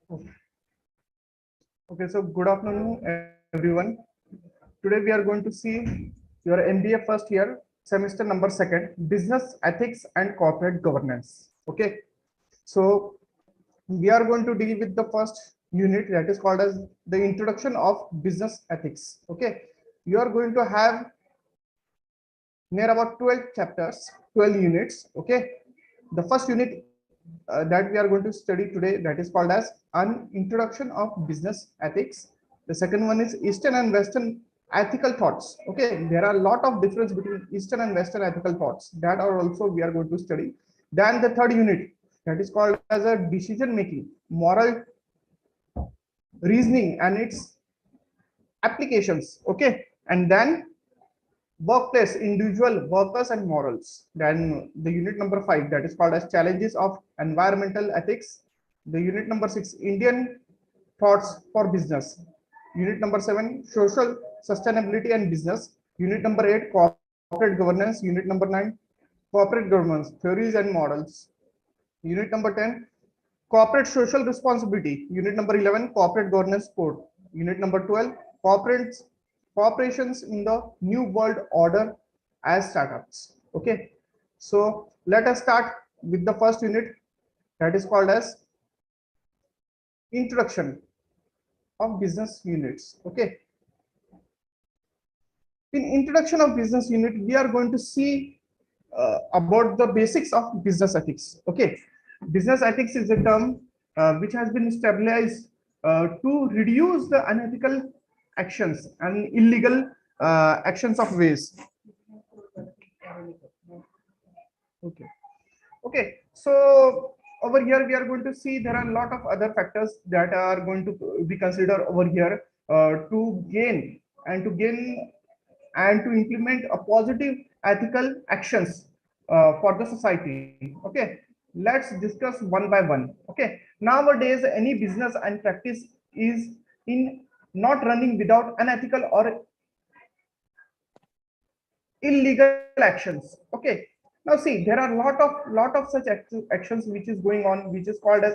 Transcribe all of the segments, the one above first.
Okay, so good afternoon, everyone. Today we are going to see your MBA first year, semester number second, business ethics and corporate governance. Okay, so we are going to deal with the first unit that is called as the introduction of business ethics. Okay, you are going to have near about 12 chapters, 12 units. Okay, the first unit that we are going to study today, that is called as an introduction of business ethics. The second one is Eastern and Western ethical thoughts. Okay, there are a lot of difference between Eastern and Western ethical thoughts that are also we are going to study. Then the third unit, that is called as a decision making, moral reasoning and its applications. Okay, and then workplace, individual workers and morals. Then the unit number 5, that is called as challenges of environmental ethics. The unit number 6, Indian thoughts for business. Unit number 7, social sustainability and business. Unit number 8, corporate governance. Unit number 9, corporate governance theories and models. Unit number 10, corporate social responsibility. Unit number 11, corporate governance code. Unit number 12, corporates corporations in the new world order as startups. Okay, so let us start with the first unit, that is called as introduction of business units. Okay, in introduction of business unit we are going to see about the basics of business ethics. Okay, business ethics is a term which has been established to reduce the unethical actions and illegal actions of ways. Okay, okay, so over here we are going to see there are a lot of other factors that are going to be considered over here to gain and to implement a positive ethical actions for the society. Okay, let's discuss one by one. Okay, nowadays any business and practice is in not running without unethical or illegal actions. Okay, now see there are lot of such actions which is going on, which is called as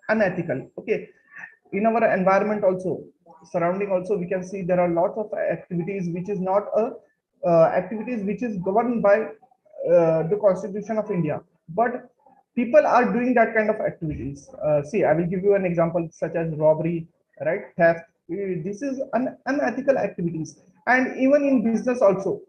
unethical. Okay, in our environment also, surrounding also, we can see there are lots of activities which is not a activities which is governed by the constitution of India, but people are doing that kind of activities. See, I will give you an example such as robbery, right, theft. This is unethical activities. And even in business also,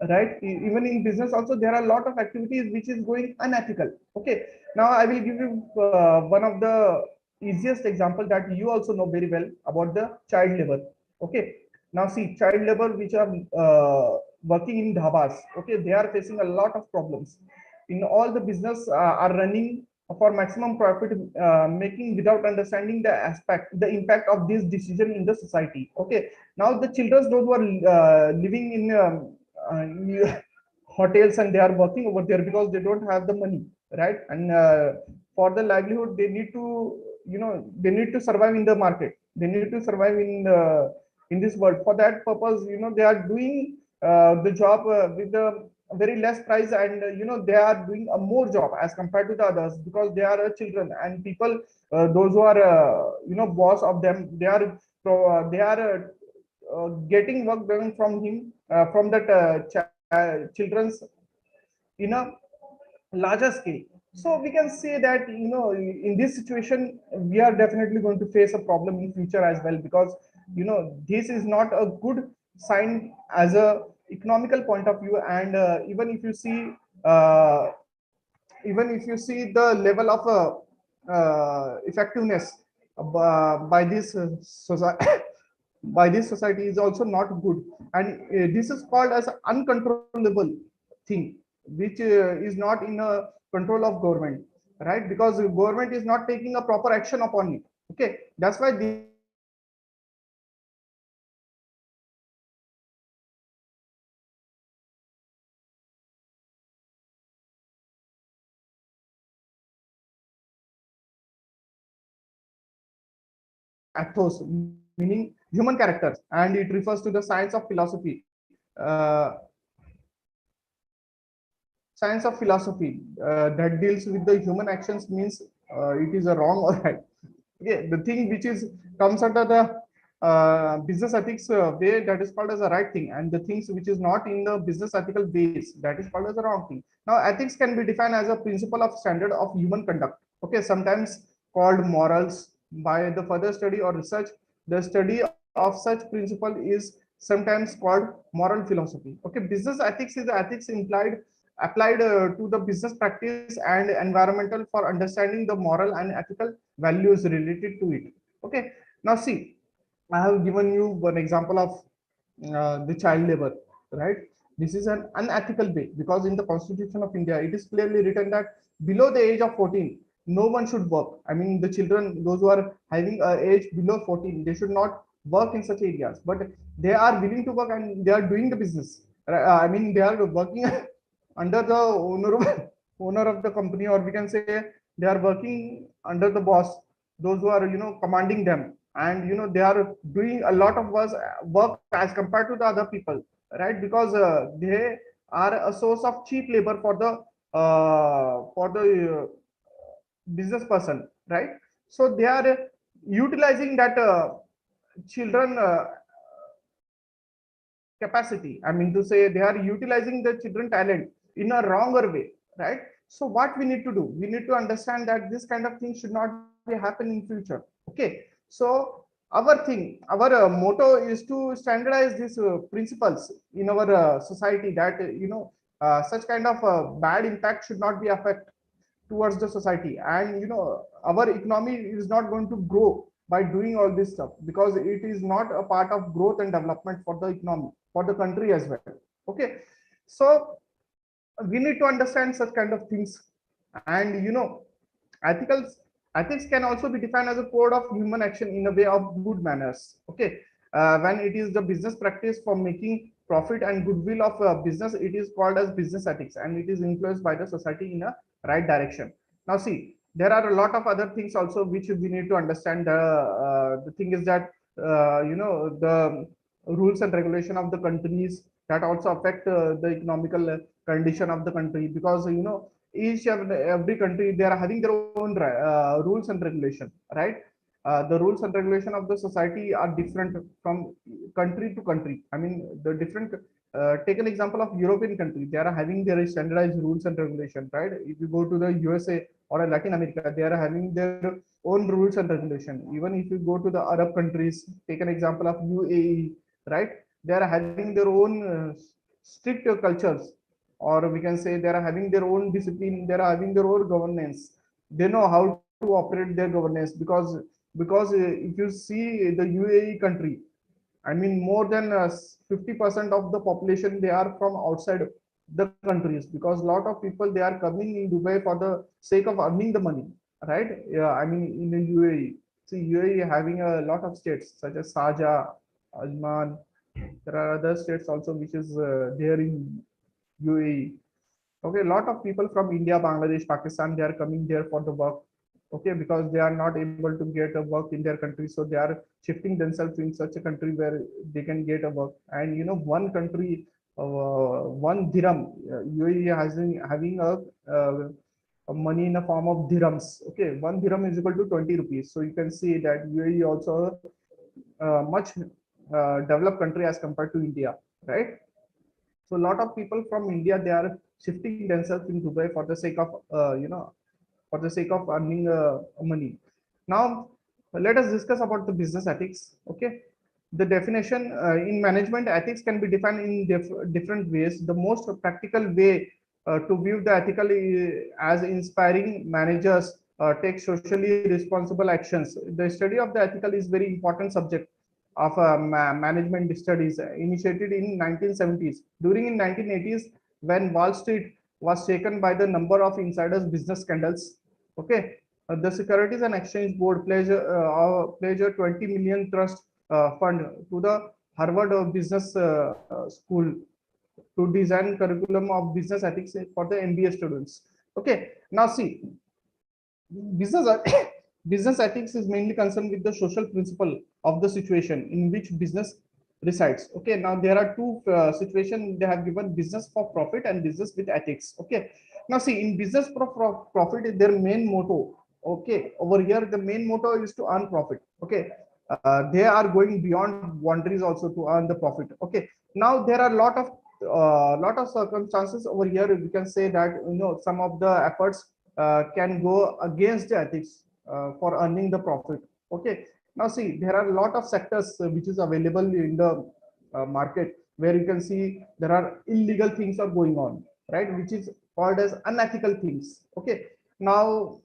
right, even in business also there are a lot of activities which is going unethical. Okay, now I will give you one of the easiest example that you also know very well about the child labor. Okay, now see child labor which are working in dhabas. Okay, they are facing a lot of problems in all the business are running for maximum profit making without understanding the impact of this decision in the society. Okay, now the children those who are living in hotels and they are working over there because they don't have the money, right, and for the livelihood they need to, you know, they need to survive in the market, they need to survive in this world. For that purpose, you know, they are doing the job with the very less price, and you know, they are doing a more job as compared to the others because they are children and people, those who are you know, boss of them, they are getting work done from him, from that children's in a larger scale. So we can say that, you know, in this situation we are definitely going to face a problem in future as well, because you know this is not a good sign as a economical point of view. And uh, even if you see the level of effectiveness by this society by this society is also not good. And this is called as uncontrollable thing, which is not in a control of government, right, because the government is not taking a proper action upon it. Okay, that's why this is called as uncontrollable activities. Okay, now see ethos, meaning human characters, and it refers to the science of philosophy. Science of philosophy that deals with the human actions, means it is a wrong or right. Okay, the thing which is comes under the business ethics way, that is called as a right thing, and the things which is not in the business ethical base, that is called as a wrong thing. Now ethics can be defined as a principle of standard of human conduct, okay, sometimes called morals. By the further study or research, the study of such principle is sometimes called moral philosophy. Okay, business ethics is the ethics implied applied to the business practice and environmental for understanding the moral and ethical values related to it. Okay, now see, I have given you one example of the child labor, right? This is an unethical way because in the Constitution of India, it is clearly written that below the age of 14, no one should work. I mean, the children, those who are having a age below 14, they should not work in such areas. But they are willing to work and they are doing the business. I mean, they are working under the owner of the company, or we can say they are working under the boss, those who are commanding them, and they are doing a lot of work as compared to the other people, right? Because they are a source of cheap labor for the business person, right? So they are utilizing that children capacity. I mean to say they are utilizing the children talent in a wronger way, right? So what we need to do, we need to understand that this kind of thing should not be happen in future. Okay, so our motto is to standardize these principles in our society, that such kind of bad impact should not be affect towards the society, and our economy is not going to grow by doing all this stuff, because it is not a part of growth and development for the economy, for the country as well. Okay, so we need to understand such kind of things. And ethical ethics can also be defined as a code of human action in a way of good manners. Okay, when it is the business practice for making profit and goodwill of business, it is called as business ethics, and it is influenced by the society in a right direction. Now see, there are a lot of other things also which we need to understand. The thing is that the rules and regulation of the countries, that also affect the economical condition of the country, because each and every country, they are having their own rules and regulation, right? The rules and regulation of the society are different from country to country. I mean, the different take an example of European country, they are having their standardized rules and regulation, right? If you go to the USA or Latin America, they are having their own rules and regulation. Even if you go to the Arab countries, take an example of UAE, right? They are having their own strict cultures, or we can say they are having their own discipline, they are having their own governance. They know how to operate their governance, because if you see the UAE country, I mean, more than 50% of the population, they are from outside the countries, because a lot of people, they are coming in Dubai for the sake of earning the money, right? Yeah, I mean, in the UAE, see, UAE having a lot of states such as Sharjah, Ajman. There are other states also which is there in UAE. Okay, a lot of people from India, Bangladesh, Pakistan, they are coming there for the work. Okay, because they are not able to get a work in their country, so they are shifting themselves in such a country where they can get a work. And one country, one dirham, UAE has having a money in a form of dirhams. Okay, one dirham is equal to 20 rupees. So you can see that UAE also much developed country as compared to India, right? So a lot of people from India, they are shifting themselves in Dubai for the sake of for the sake of earning money. Now let us discuss about the business ethics. Okay, the definition in management, ethics can be defined in different ways. The most practical way to view the ethical as inspiring managers take socially responsible actions. The study of the ethical is very important subject of management studies initiated in 1970s. During in 1980s, when Wall Street was shaken by the number of insiders business scandals. Okay, the Securities and Exchange Board pledged a 20 million trust fund to the Harvard Business School to design curriculum of business ethics for the MBA students. Okay, now see, business business ethics is mainly concerned with the social principle of the situation in which business resides. Okay, now there are two situations they have given: business for profit and business with ethics. Okay, now see, in business for profit, their main motto Okay, over here the main motto is to earn profit. Okay, they are going beyond boundaries also to earn the profit. Okay, now there are lot of circumstances over here. We can say that some of the efforts can go against the ethics for earning the profit. Okay, now see, there are a lot of sectors which is available in the market, where you can see there are illegal things are going on, right, which is called as unethical things. Okay, now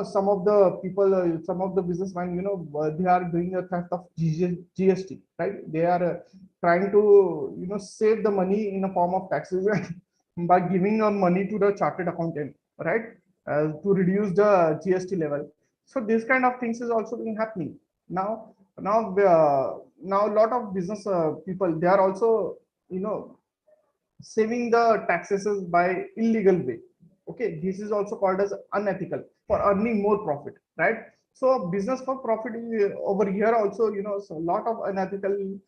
some of the people, some of the businessmen, they are doing a theft of GST, right? They are trying to save the money in a form of taxes by giving money to the chartered accountant, right, to reduce the GST level. So this kind of things is also been happening now. Now a lot of business people, they are also you know saving the taxes by illegal way. Okay, this is also called as unethical for earning more profit, right? So business for profit over here also, so a lot of unethical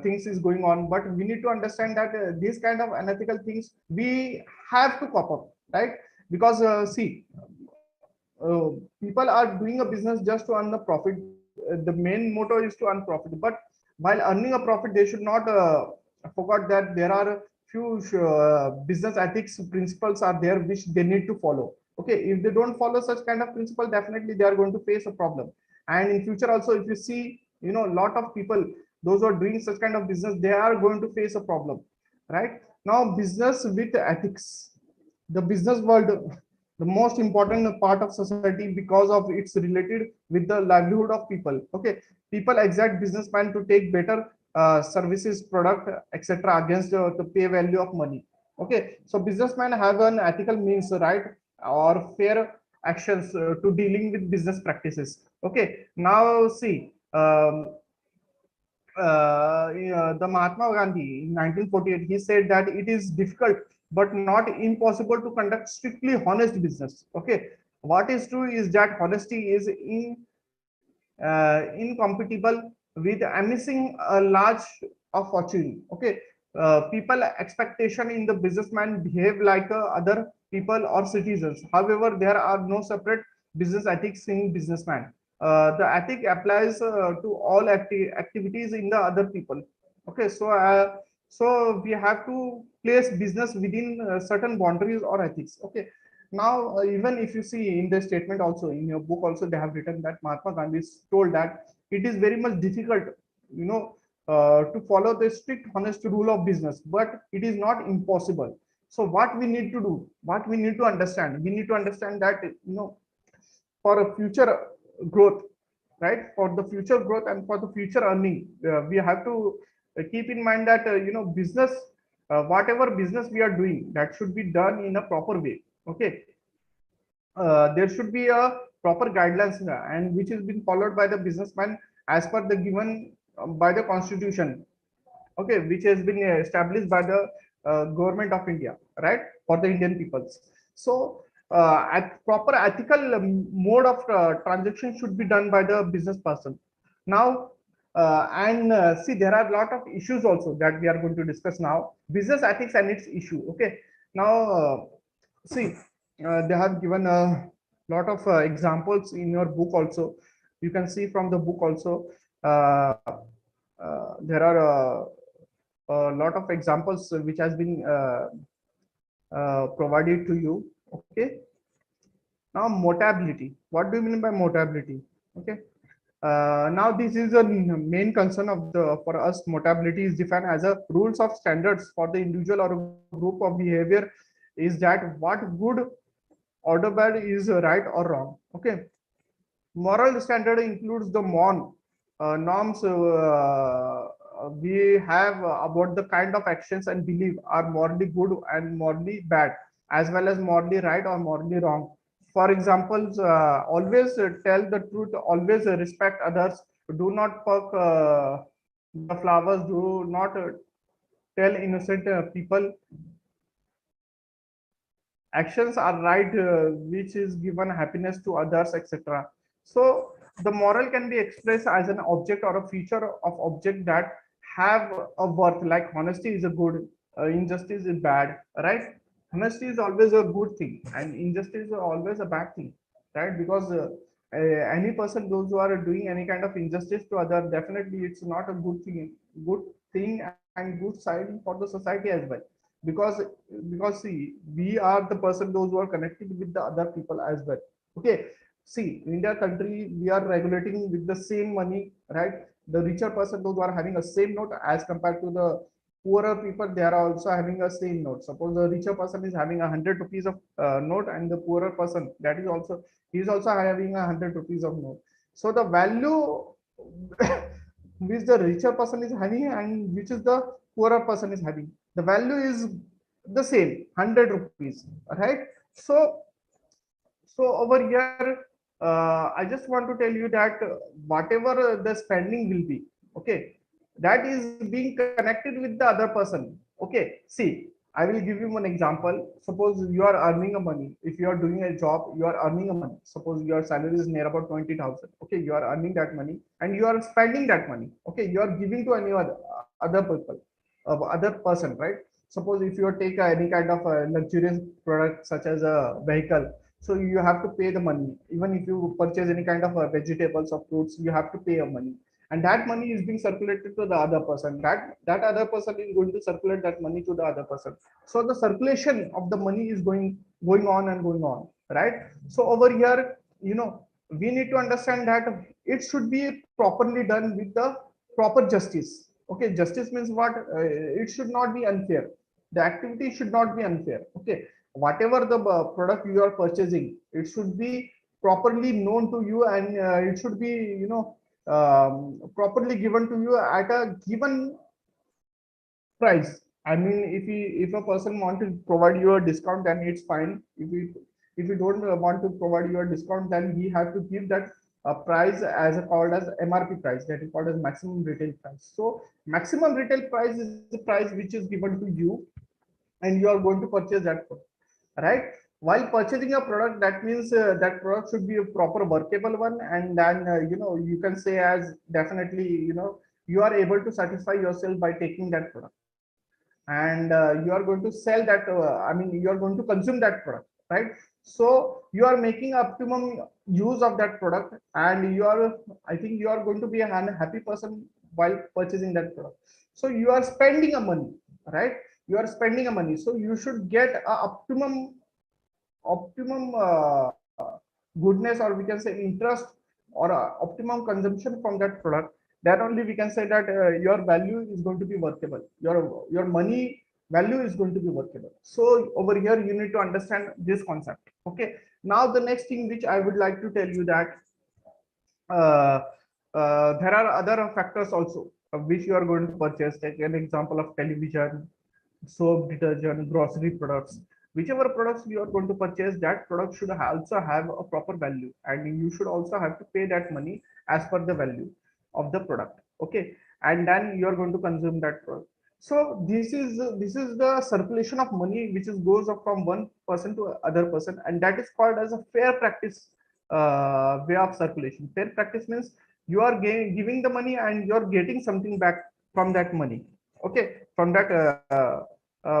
things is going on, but we need to understand that these kind of unethical things we have to cop up, right? Because uh, people are doing a business just to earn the profit. The main motto is to earn profit, but while earning a profit, they should not forget that there are few business ethics principles are there which they need to follow. Okay, if they don't follow such kind of principle, definitely they are going to face a problem. And in future also, if you see, a lot of people, those who are doing such kind of business, they are going to face a problem, right? Now, business with ethics, the business world, the most important part of society because of it's related with the livelihood of people. Okay, people exact businessman to take better services, product, etc. against the pay value of money. Okay, so businessmen have an ethical means, right, or fair actions to dealing with business practices. Okay, now see, the Mahatma Gandhi in 1948, he said that it is difficult but not impossible to conduct strictly honest business. Okay, what is true is that honesty is incompatible with amassing a large of fortune. Okay, people expectation in the businessman behave like other people or citizens. However, there are no separate business ethics in businessman. The ethic applies to all activities in the other people. Okay, so we have to place business within certain boundaries or ethics. Okay, now even if you see in the statement also in your book also, they have written that Mahatma Gandhi told that it is very much difficult, you know to follow the strict honest rule of business, but it is not impossible. So what we need to do, what we need to understand, we need to understand that for a future growth, right, for the future growth and for the future earning, we have to keep in mind that business, whatever business we are doing, that should be done in a proper way. Okay, there should be a proper guidelines, and which has been followed by the businessman as per the given by the constitution. Okay, which has been established by the government of India, right, for the Indian peoples. So at proper ethical mode of transaction should be done by the business person. Now and see, there are a lot of issues also that we are going to discuss now, business ethics and its issue. Okay, now see, they have given a lot of examples in your book also. You can see from the book also, uh, there are a lot of examples which has been provided to you. Okay, now mutability, what do you mean by mutability? Okay, now this is a main concern of the for us. Mutability is defined as a rules of standards for the individual or a group of behavior, is that what good or bad is right or wrong. Okay, moral standard includes the norms we have about the kind of actions and belief are morally good and morally bad, as well as morally right or morally wrong. For example, always tell the truth, always respect others, do not pluck the flowers, do not tell innocent people actions are right, which is given happiness to others, etc. So the moral can be expressed as an object or a feature of object that have a worth, like honesty is a good, injustice is bad, right? Honesty is always a good thing and injustice is always a bad thing, right? Because any person, those who are doing any kind of injustice to other, definitely it's not a good thing and good sign for the society as well. Because see, we are the person those who are connected with the other people as well. Okay, see, in India country, we are regulating with the same money, right? The richer person, those who are having a same note as compared to the poorer people, they are also having a same note. Suppose the richer person is having 100 rupees of note, and the poorer person, that is also, he is also having 100 rupees of note. So the value which the richer person is having and which is the poorer person is having, the value is the same, 100 rupees, right? So over here, I just want to tell you that whatever the spending will be, okay, that is being connected with the other person. Okay, see, I will give you one example. Suppose you are earning a money. If you are doing a job, you are earning a money. Suppose your salary is near about 20,000. Okay, you are earning that money and you are spending that money. Okay, you are giving to any other people, other person, right? Suppose if you take any kind of a luxurious product such as a vehicle, so you have to pay the money. Even if you purchase any kind of vegetables or fruits, you have to pay a money, and that money is being circulated to the other person. That other person is going to circulate that money to the other person. So the circulation of the money is going on and going on, right? So over here, we need to understand that it should be properly done with the proper justice. Okay, justice means what? It should not be unfair. The activity should not be unfair. Okay, whatever the product you are purchasing, it should be properly known to you, and it should be, properly given to you at a given price. I mean, if a person want to provide you a discount, then it's fine. If you don't want to provide you a discount, then we have to give that price as called as MRP price, that is called as maximum retail price. So maximum retail price is the price which is given to you, and you are going to purchase that product, right? While purchasing a product, that means that product should be a proper workable one, and then you can say as definitely, you are able to satisfy yourself by taking that product, and you are going to sell that. I mean, you are going to consume that product, right? So you are making optimum use of that product, and I think you are going to be a happy person while purchasing that product. So you are spending a money, right? You are spending a money, so you should get a optimum goodness, or we can say interest, or optimum consumption from that product. Then only we can say that your value is going to be workable, your money value is going to be workable. So over here you need to understand this concept. Okay, now the next thing which I would like to tell you that uh, there are other factors also which you are going to purchase. Take an example of television, soap, detergent, grocery products. Whichever products you are going to purchase, that product should also have a proper value, and you should also have to pay that money as per the value of the product. Okay, and then you are going to consume that product. So this is the circulation of money which is goes up from one person to other person, and that is called as a fair practice way of circulation. Fair practice means you are giving the money and you are getting something back from that money. Okay, from that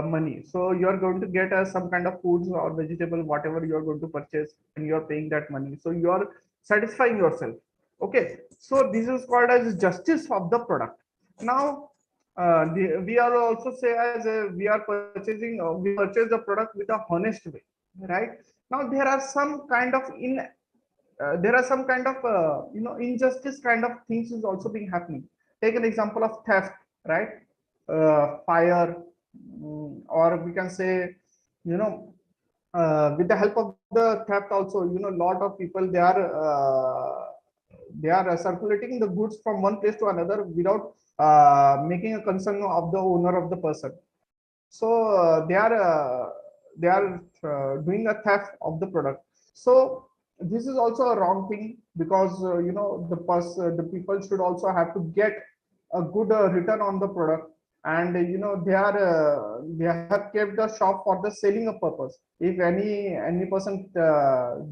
money. So you are going to get some kind of foods or vegetable, whatever you are going to purchase, and you are paying that money. So you are satisfying yourself. Okay, so this is called as justice of the product. Now, we are also say as we are purchasing, we purchase the product with a honest way, right? Now there are some kind of injustice kind of things is also being happening. Take an example of theft, right? Fire, or we can say, you know with the help of the theft also, lot of people, they are circulating the goods from one place to another without making a concern of the owner of the person. So they are doing a theft of the product. So this is also a wrong thing, because the people should also have to get a good return on the product, and they have kept the shop for the selling of purpose. If any person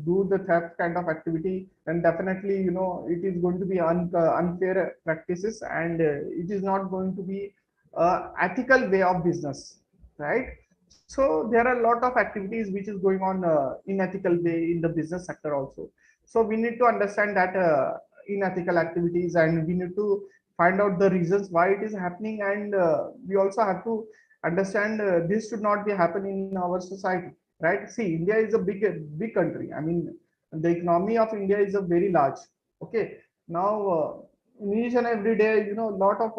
do the theft kind of activity, then definitely it is going to be unfair practices, and it is not going to be ethical way of business, right? So there are a lot of activities which is going on in ethical way in the business sector also. So we need to understand that unethical activities, and we need to find out the reasons why it is happening, and we also have to understand this should not be happening in our society, right? See, India is a big country. I mean, the economy of India is a very large. Okay, now in each and every day, lot of